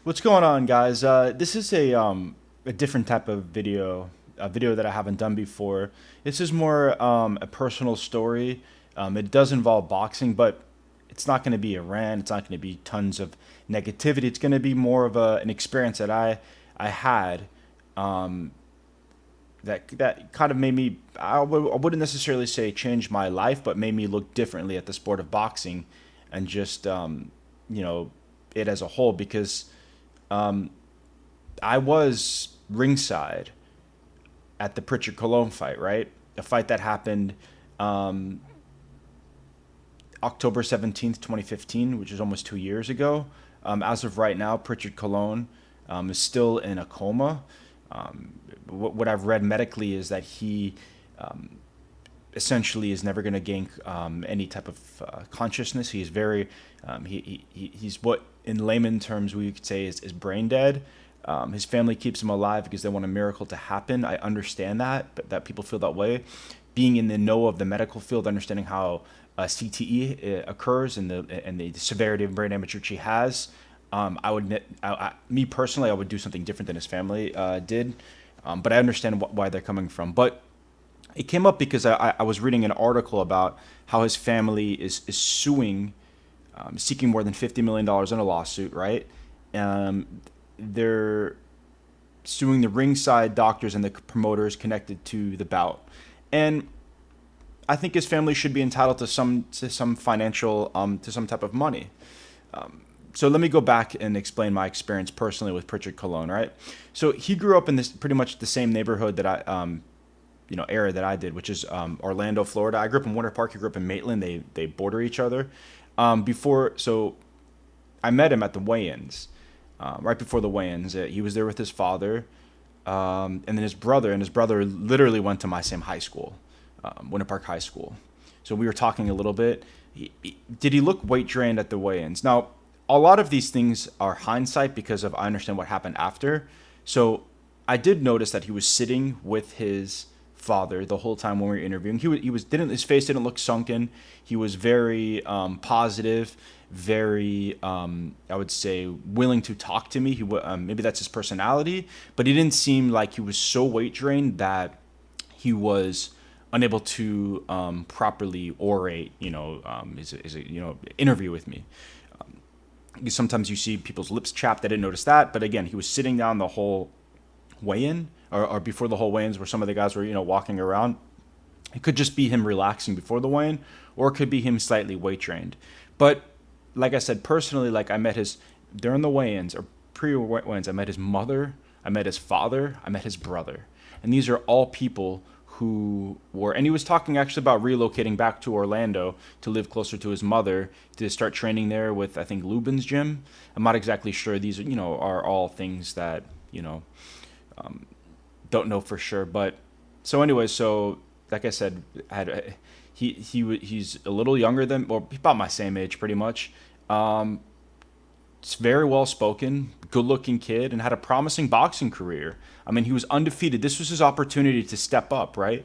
What's going on, guys? This is a different type of video, a video that I haven't done before. This is more a personal story. It does involve boxing, but it's not going to be a rant. It's not going to be tons of negativity. It's going to be more of an experience that I had um, that kind of made me. I wouldn't necessarily say change my life, but made me look differently at the sport of boxing, and just you know it as a whole because. Um, I was ringside at the Prichard Cologne fight, right? A fight that happened um, October 17th, 2015, which is almost 2 years ago. As of right now, Prichard Cologne is still in a coma. What I've read medically is that he essentially is never going to gain any type of consciousness. He's very, he's what in layman terms we could say is brain dead. His family keeps him alive because they want a miracle to happen. I understand that, but that people feel that way. Being in the know of the medical field, understanding how CTE occurs and the severity of brain damage which he has, me personally, I would do something different than his family did. But I understand why they're coming from. But it came up because I was reading an article about how his family is suing, seeking more than $50 million in a lawsuit, right? Um, they're suing the ringside doctors and the promoters connected to the bout. And I think his family should be entitled to some financial to some type of money. So let me go back and explain my experience personally with Prichard Cologne, right? So he grew up in this pretty much the same neighborhood that area that I did, which is Orlando, Florida. I grew up in Winter Park. He grew up in Maitland. They border each other. So I met him at the weigh-ins, right before the weigh-ins. He was there with his father, and then his brother. And his brother literally went to my same high school, Winter Park High School. So we were talking a little bit. Did he look weight drained at the weigh-ins? Now, a lot of these things are hindsight because of I understand what happened after. So I did notice that he was sitting with his father the whole time when we were interviewing. He was didn't his face didn't look sunken. He was very positive, very I would say willing to talk to me. Maybe that's his personality, but he didn't seem like he was so weight drained that he was unable to properly orate. Interview with me. Sometimes you see people's lips chapped. I didn't notice that, but again, he was sitting down the whole weigh-in or before the whole weigh-ins where some of the guys were walking around. It could just be him relaxing before the weigh-in, or it could be him slightly weight trained. But like I said, personally, like I met his during the weigh-ins or pre-weigh-ins, I met his mother, I met his father, I met his brother, and these are all people who were, and he was talking actually about relocating back to Orlando to live closer to his mother, to start training there with I think Lubin's gym. I'm not exactly sure. These are all things that don't know for sure. But so anyway, so like I said, he's a little younger than, or about my same age, pretty much. It's very well spoken, good looking kid, and had a promising boxing career. I mean, he was undefeated. This was his opportunity to step up, right?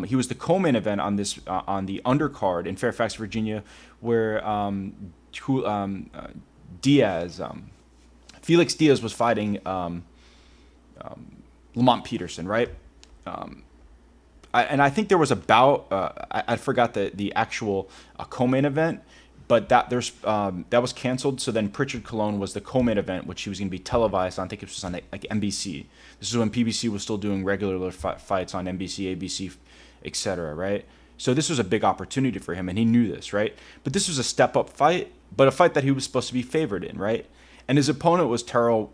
He was the co-main event on the undercard in Fairfax, Virginia, where Diaz, Felix Diaz was fighting Lamont Peterson, right? And I think there was a bout. I forgot the actual co-main event, but that was canceled. So then Prichard Cologne was the co-main event, which he was going to be televised on. I think it was on like NBC. This is when PBC was still doing regular fights on NBC, ABC, etc. Right? So this was a big opportunity for him, and he knew this, right? But this was a step-up fight, but a fight that he was supposed to be favored in, right? And his opponent was Terrell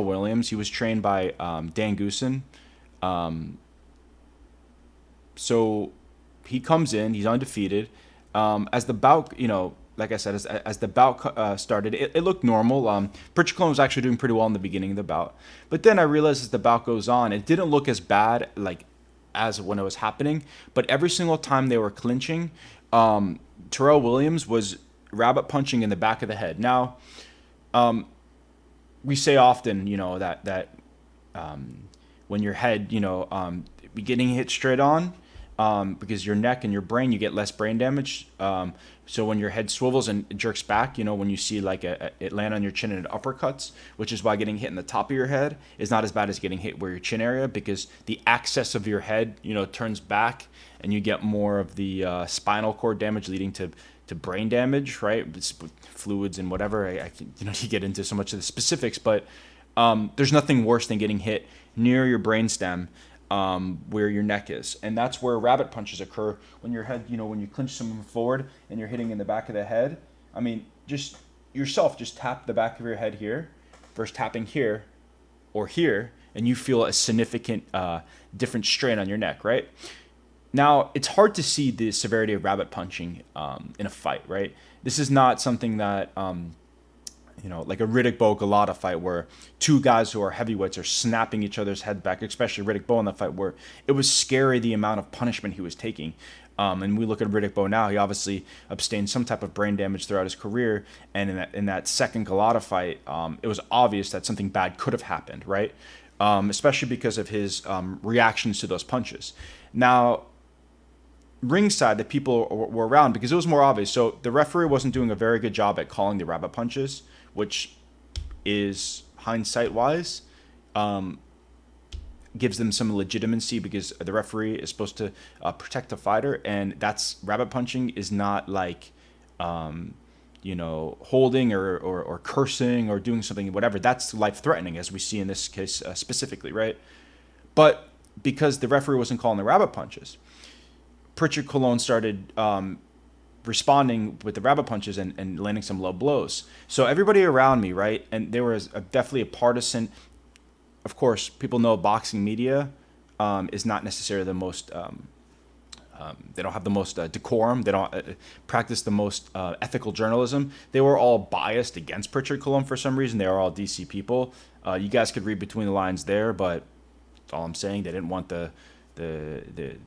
Williams. He was trained by Dan Goosen. So he comes in, he's undefeated. As the bout, like I said, as the bout started, it looked normal. Prichard Cologne was actually doing pretty well in the beginning of the bout. But then I realized as the bout goes on, it didn't look as bad like as when it was happening. But every single time they were clinching, Terrell Williams was rabbit punching in the back of the head. Now, we say often, that when your head, be getting hit straight on, because your neck and your brain, you get less brain damage. So when your head swivels and jerks back, when you see like it land on your chin and it uppercuts, which is why getting hit in the top of your head is not as bad as getting hit where your chin area, because the axis of your head, turns back, and you get more of the spinal cord damage, leading to brain damage, right? Fluids and whatever. You get into so much of the specifics, but there's nothing worse than getting hit near your brainstem, where your neck is, and that's where rabbit punches occur. When your head, when you clinch someone forward and you're hitting in the back of the head. I mean, just tap the back of your head here, versus tapping here or here, and you feel a significant different strain on your neck, right? Now, it's hard to see the severity of rabbit punching in a fight, right? This is not something that, like a Riddick Bowe-Galata fight where two guys who are heavyweights are snapping each other's head back, especially Riddick Bowe in that fight, where it was scary the amount of punishment he was taking. And we look at Riddick Bowe now, he obviously abstained some type of brain damage throughout his career. And in that second Galata fight, it was obvious that something bad could have happened, right? Especially because of his reactions to those punches. Now, ringside, the people were around because it was more obvious. So the referee wasn't doing a very good job at calling the rabbit punches, which is hindsight-wise, gives them some legitimacy, because the referee is supposed to protect the fighter, and that's rabbit punching is not like holding or cursing or doing something, whatever. That's life-threatening, as we see in this case specifically, right? But because the referee wasn't calling the rabbit punches, Prichard Colon started responding with the rabbit punches and landing some low blows. So everybody around me, right, and there was definitely a partisan. Of course, people know boxing media is not necessarily the most. They don't have the most decorum. They don't practice the most ethical journalism. They were all biased against Prichard Colon for some reason. They are all DC people. You guys could read between the lines there, but that's all I'm saying. They didn't want the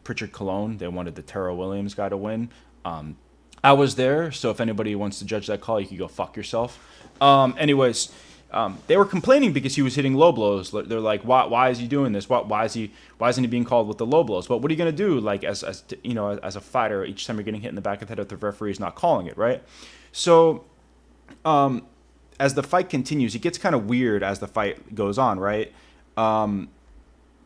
Prichard Colon. They wanted the Tara Williams guy to win. I was there, so if anybody wants to judge that call, you can go fuck yourself. Anyways, they were complaining because he was hitting low blows. They're like, why is he doing this? Why isn't he being called with the low blows? But what are you gonna do? Like as a fighter, each time you're getting hit in the back of the head, if the referee is not calling it, right? So, as the fight continues, it gets kind of weird as the fight goes on, right? In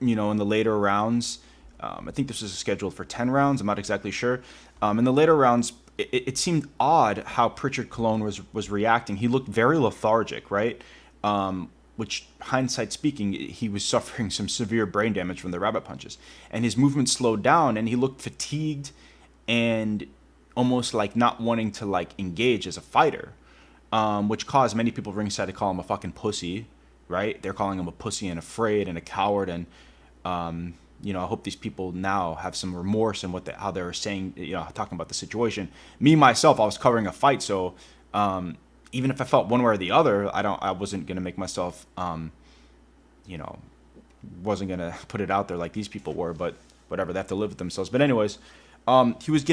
the later rounds. I think this is scheduled for 10 rounds. I'm not exactly sure. In the later rounds, it seemed odd how Prichard Colon was reacting. He looked very lethargic, right? Which, hindsight speaking, he was suffering some severe brain damage from the rabbit punches. And his movement slowed down, and he looked fatigued and almost like not wanting to like engage as a fighter, which caused many people ringside to call him a fucking pussy, right? They're calling him a pussy and afraid and a coward, and I hope these people now have some remorse in how they were saying, talking about the situation. Me, myself, I was covering a fight, so even if I felt one way or the other, I wasn't going to make myself, wasn't going to put it out there like these people were, but whatever, they have to live with themselves. But anyways, he was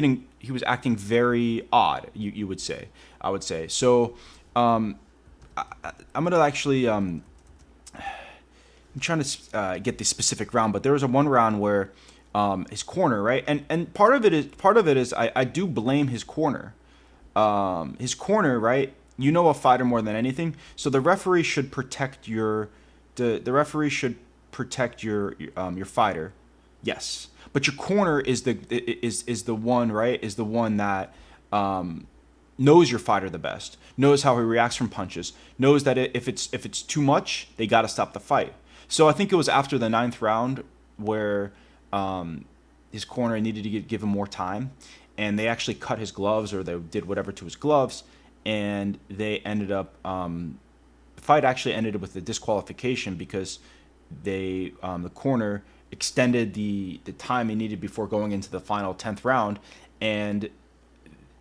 acting very odd, I would say. So I'm going to actually, I'm trying to get the specific round, but there was one round where his corner, right, and part of it is I do blame his corner. His corner, right? A fighter more than anything, so the referee should protect your fighter, yes. But your corner is the one, right? Is the one that knows your fighter the best, knows how he reacts from punches, knows that if it's too much, they got to stop the fight. So I think it was after the 9th round where his corner needed to give him more time, and they actually cut his gloves, or they did whatever to his gloves, and they ended up the fight actually ended with a disqualification because the corner extended the time he needed before going into the final 10th round, and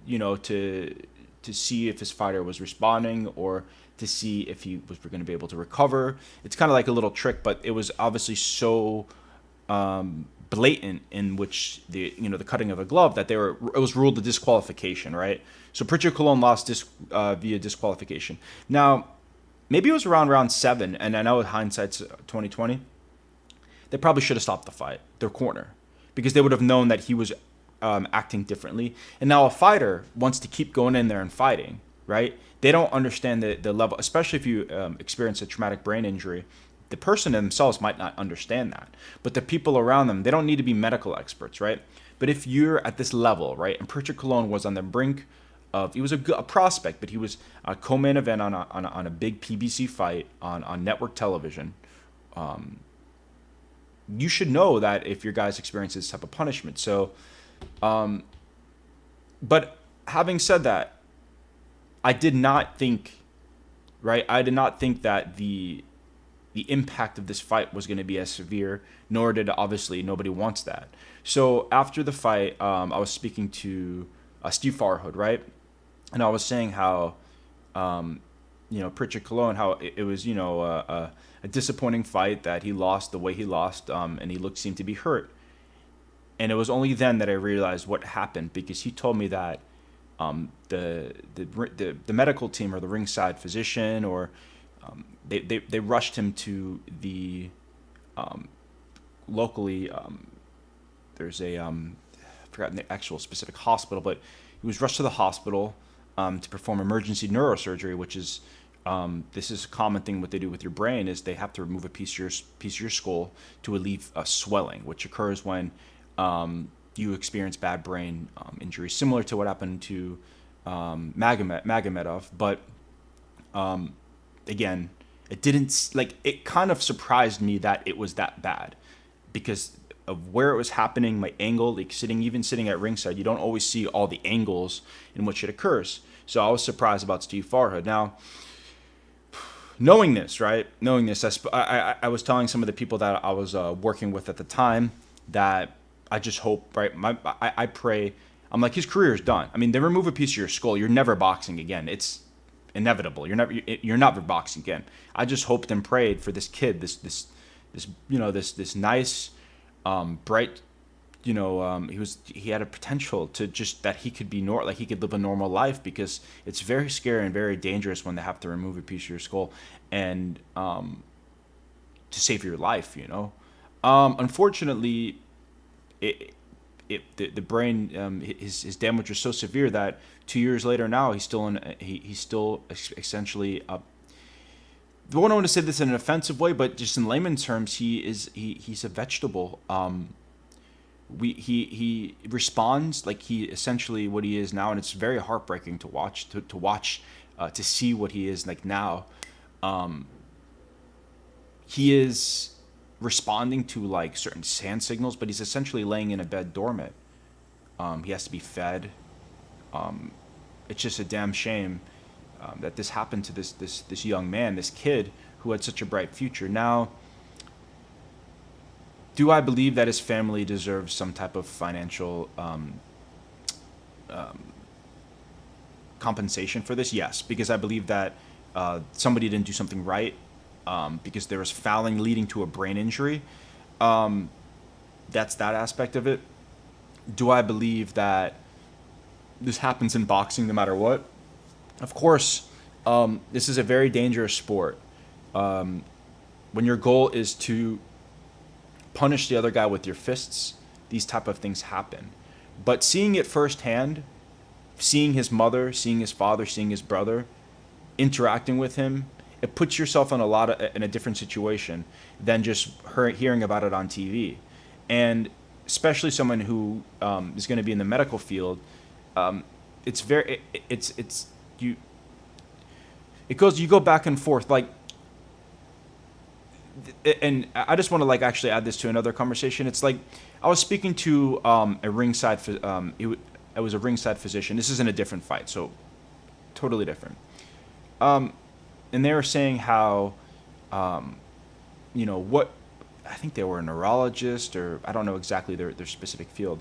to see if his fighter was responding, or to see if he was going to be able to recover. It's kind of like a little trick, but it was obviously so blatant in which the cutting of a glove that it was ruled a disqualification, right? So Prichard Colon lost via disqualification. Now, maybe it was around round 7, and I know hindsight's 2020. They probably should have stopped the fight, their corner, because they would have known that he was acting differently. And now a fighter wants to keep going in there and fighting, right? They don't understand the level, especially if you experience a traumatic brain injury. The person themselves might not understand that, but the people around them, they don't need to be medical experts, right? But if you're at this level, right, and Prichard Cologne was on the brink of, he was a prospect, but he was a co-main event on a big PBC fight on network television. You should know that if your guys experience this type of punishment. So, but having said that, I did not think, right? I did not think that the impact of this fight was going to be as severe, nor did, obviously, nobody wants that. So after the fight, I was speaking to Steve Farhood, right? And I was saying how, Prichard Cologne, how it was, a disappointing fight, that he lost the way he lost, and he seemed to be hurt. And it was only then that I realized what happened, because he told me that the medical team, or the ringside physician, or they rushed him to the locally. There's a I've forgotten the actual specific hospital, but he was rushed to the hospital to perform emergency neurosurgery, which is this is a common thing. What they do with your brain is they have to remove a piece of your skull to relieve swelling, which occurs when you experience bad brain injury, similar to what happened to Magomedov. But again, it kind of surprised me that it was that bad, because of where it was happening, my angle, even sitting at ringside, you don't always see all the angles in which it occurs. So I was surprised about Steve Farhood. Now, knowing this, I was telling some of the people that I was working with at the time that I just hope, right? I pray. I'm like, his career is done. I mean, they remove a piece of your skull, you're never boxing again. It's inevitable. You're never boxing again. I just hoped and prayed for this kid, this nice, bright, he had a potential to just, that he could be he could live a normal life, because it's very scary and very dangerous when they have to remove a piece of your skull and to save your life. Unfortunately, the brain, his damage was so severe that 2 years later now he's still essentially I don't want to say this in an offensive way, but just in layman's terms, he's a vegetable. He responds like he essentially what he is now, and it's very heartbreaking to watch to see what he is like now. He is responding to like certain hand signals, but he's essentially laying in a bed dormant. He has to be fed. It's just a damn shame that this happened to this young man, this kid who had such a bright future. Now, do I believe that his family deserves some type of financial compensation for this? Yes, because I believe that somebody didn't do something right, because there was fouling leading to a brain injury. That's that aspect of it. Do I believe that this happens in boxing no matter what? Of course, this is a very dangerous sport. When your goal is to punish the other guy with your fists, these type of things happen. But seeing it firsthand, seeing his mother, seeing his father, seeing his brother, interacting with him, it puts yourself in a different situation than just hearing about it on TV. And especially someone who is going to be in the medical field, you go back and forth, like, and I just want to like actually add this to another conversation. It's like I was speaking to a ringside, it was a ringside physician. This isn't a different fight, so totally different. And they were saying how, what I think they were a neurologist, or I don't know exactly their specific field.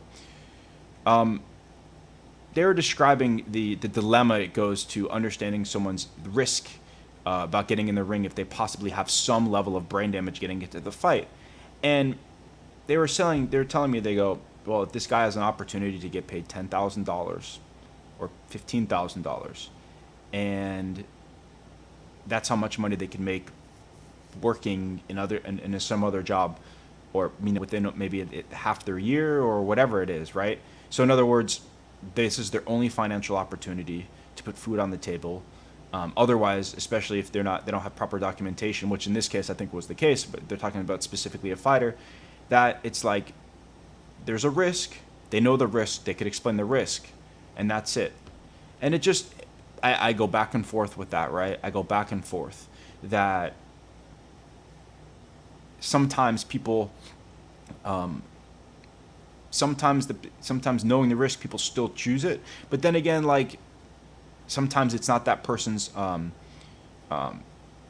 They were describing the dilemma it goes to understanding someone's risk about getting in the ring if they possibly have some level of brain damage getting into the fight. And they were telling me, they go, well, if this guy has an opportunity to get paid $10,000 or $15,000, and that's how much money they can make working in some other job, or within maybe half their year or whatever it is, right? So in other words, this is their only financial opportunity to put food on the table. Otherwise, especially if they don't have proper documentation, which in this case I think was the case, but they're talking about specifically a fighter, that it's like there's a risk. They know the risk. They could explain the risk, and that's it. And it just, I go back and forth with that, right? I go back and forth that sometimes people, sometimes knowing the risk, people still choose it. But then again, like sometimes it's not that person's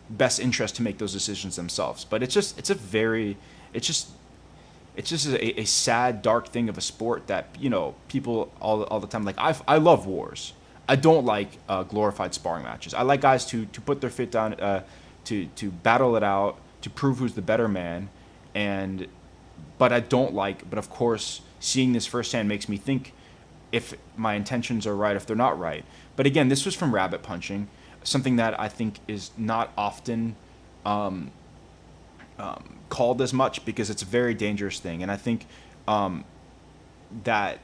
best interest to make those decisions themselves. But it's just a sad, dark thing of a sport that, people all the time, like I love wars. I don't like glorified sparring matches. I like guys to put their foot down, to battle it out, to prove who's the better man. But of course, seeing this firsthand makes me think if my intentions are right, if they're not right. But again, this was from rabbit punching, something that I think is not often called as much because it's a very dangerous thing. And I think that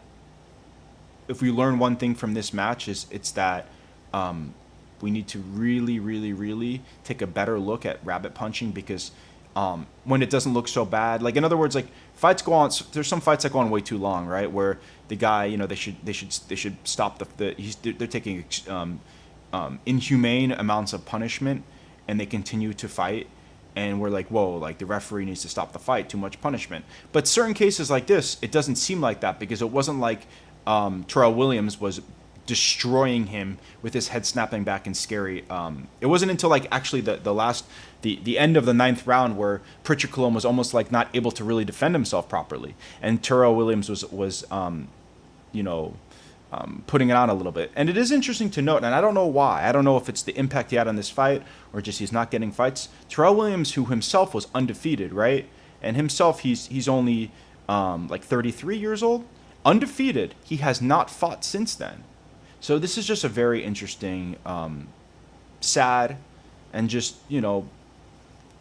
if we learn one thing from this match it's that we need to really, really, really take a better look at rabbit punching because when it doesn't look so bad, like in other words, like fights go on. There's some fights that go on way too long, right? Where the guy, they should stop they're taking inhumane amounts of punishment and they continue to fight. And we're like, whoa, like the referee needs to stop the fight, too much punishment. But certain cases like this, it doesn't seem like that because it wasn't like Terrell Williams was destroying him with his head snapping back and scary. It wasn't until like actually the end of the 9th round where Prichard Cologne was almost like not able to really defend himself properly. And Terrell Williams was putting it on a little bit. And it is interesting to note, and I don't know why. I don't know if it's the impact he had on this fight or just he's not getting fights. Terrell Williams, who himself was undefeated, right? And himself, he's only like 33 years old. Undefeated. He has not fought since then. So this is just a very interesting, sad, and just,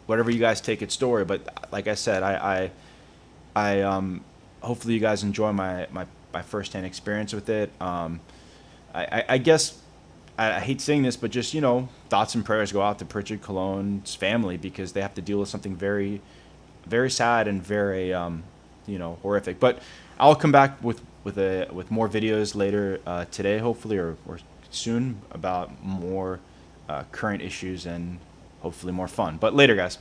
whatever you guys take it story. But like I said, I hopefully you guys enjoy my firsthand experience with it. I guess I hate saying this, but just, thoughts and prayers go out to Prichard Cologne's family because they have to deal with something very, very sad and very, horrific. But I'll come back with more videos later today, hopefully, or soon about more current issues and hopefully more fun. But later, guys.